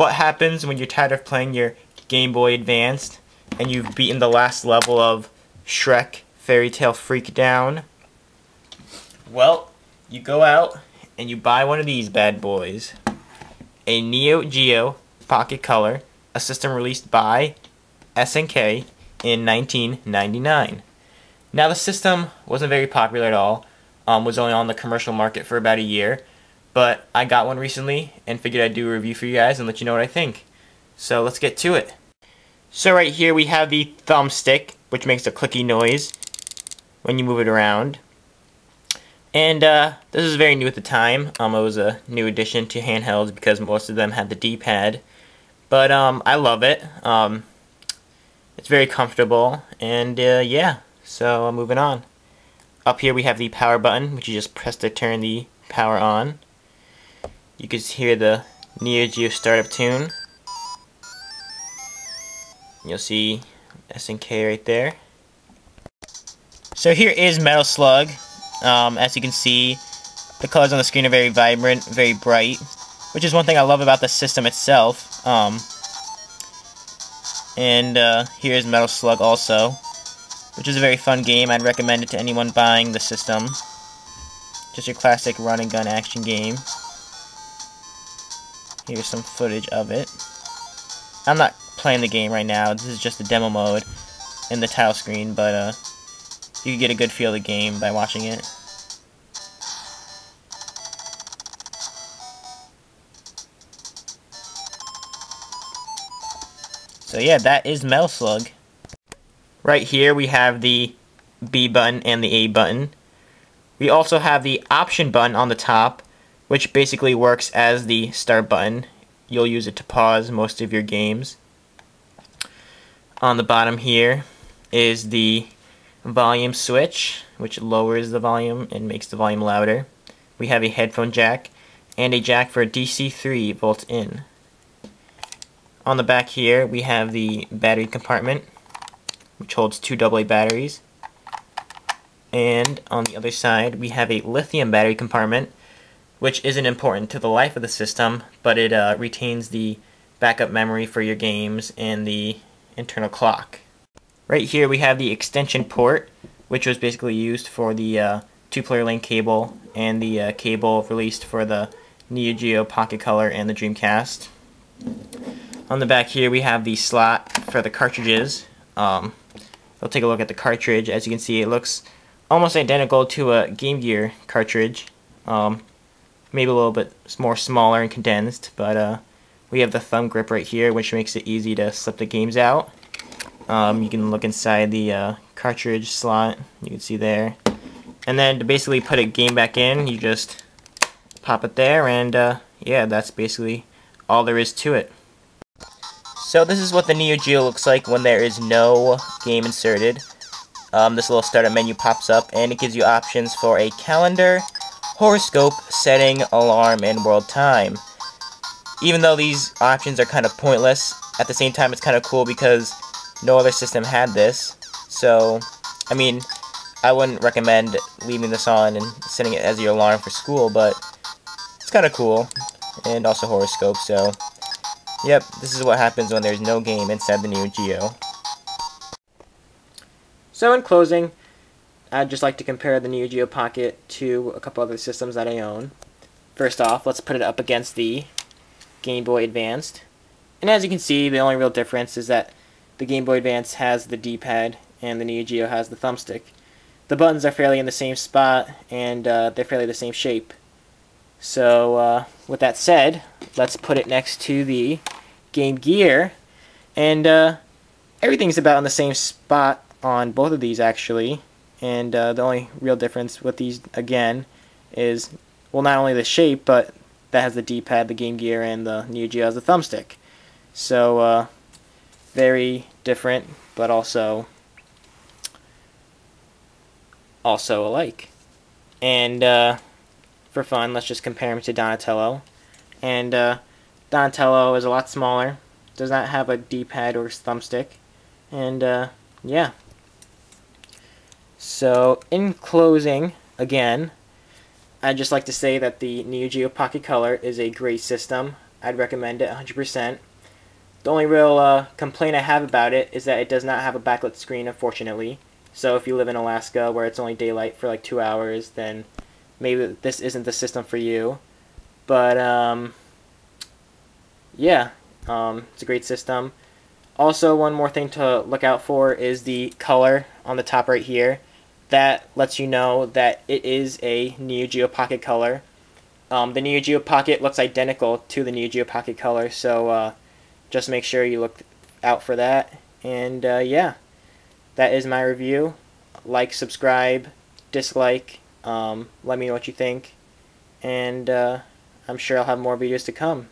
what happens when you're tired of playing your Game Boy Advanced and you've beaten the last level of Shrek Fairy Tale Freakdown? Well, you go out and you buy one of these bad boys. A Neo Geo Pocket Color, a system released by SNK in 1999. Now the system wasn't very popular at all, was only on the commercial market for about a year, but I got one recently and figured I'd do a review for you guys and let you know what I think. So let's get to it. So right here we have the thumbstick, which makes a clicky noise when you move it around. And this is very new at the time. It was a new addition to handhelds because most of them had the D-pad. But I love it. It's very comfortable, and yeah, so moving on. Up here we have the power button, which you just press to turn the power on. You can hear the Neo Geo startup tune. You'll see SNK right there. So here is Metal Slug. As you can see, the colors on the screen are very vibrant, very bright, which is one thing I love about the system itself. Here's Metal Slug also, which is a very fun game. I'd recommend it to anyone buying the system. Just your classic run and gun action game. Here's some footage of it. I'm not playing the game right now. This is just the demo mode in the title screen, but you can get a good feel of the game by watching it. So yeah, that is Metal Slug. Right here we have the B button and the A button. We also have the option button on the top, which basically works as the start button. You'll use it to pause most of your games. On the bottom here is the volume switch, which lowers the volume and makes the volume louder. We have a headphone jack and a jack for DC 3 built in. On the back here we have the battery compartment, which holds 2 AA batteries. And on the other side we have a lithium battery compartment, which isn't important to the life of the system, but it retains the backup memory for your games and the internal clock. Right here we have the extension port, which was basically used for the 2-player lane cable and the cable released for the Neo Geo Pocket Color and the Dreamcast. On the back here we have the slot for the cartridges. We'll take a look at the cartridge. As you can see, it looks almost identical to a Game Gear cartridge. Maybe a little bit more smaller and condensed, but we have the thumb grip right here, which makes it easy to slip the games out. You can look inside the cartridge slot, you can see there. And then to basically put a game back in, you just pop it there, and yeah, that's basically all there is to it. So this is what the Neo Geo looks like when there is no game inserted. This little startup menu pops up, and it gives you options for a calendar, horoscope, setting, alarm, and world time. Even though these options are kind of pointless, at the same time it's kind of cool because no other system had this. So, I mean, I wouldn't recommend leaving this on and setting it as your alarm for school, but it's kind of cool. And also horoscope, so yep, this is what happens when there's no game inside the Neo Geo. So in closing, I'd just like to compare the Neo Geo Pocket to a couple other systems that I own. First off, let's put it up against the Game Boy Advanced. And as you can see, the only real difference is that the Game Boy Advance has the D-pad and the Neo Geo has the thumbstick. The buttons are fairly in the same spot, and they're fairly the same shape. So with that said, let's put it next to the Game Gear, and everything's about in the same spot on both of these actually. And the only real difference with these, again, is, well, not only the shape, but that has the D-pad, the Game Gear, and the Neo Geo has the thumbstick. So, very different, but also alike. And for fun, let's just compare them to Donatello. And Donatello is a lot smaller, does not have a D-pad or thumbstick, and yeah. So, in closing, again, I'd just like to say that the Neo Geo Pocket Color is a great system. I'd recommend it 100%. The only real complaint I have about it is that it does not have a backlit screen, unfortunately. So if you live in Alaska where it's only daylight for like 2 hours, then maybe this isn't the system for you. But yeah, it's a great system. Also, one more thing to look out for is the color on the top right here. That lets you know that it is a Neo Geo Pocket Color. The Neo Geo Pocket looks identical to the Neo Geo Pocket Color, so just make sure you look out for that. And yeah, that is my review. Like, subscribe, dislike, let me know what you think, and I'm sure I'll have more videos to come.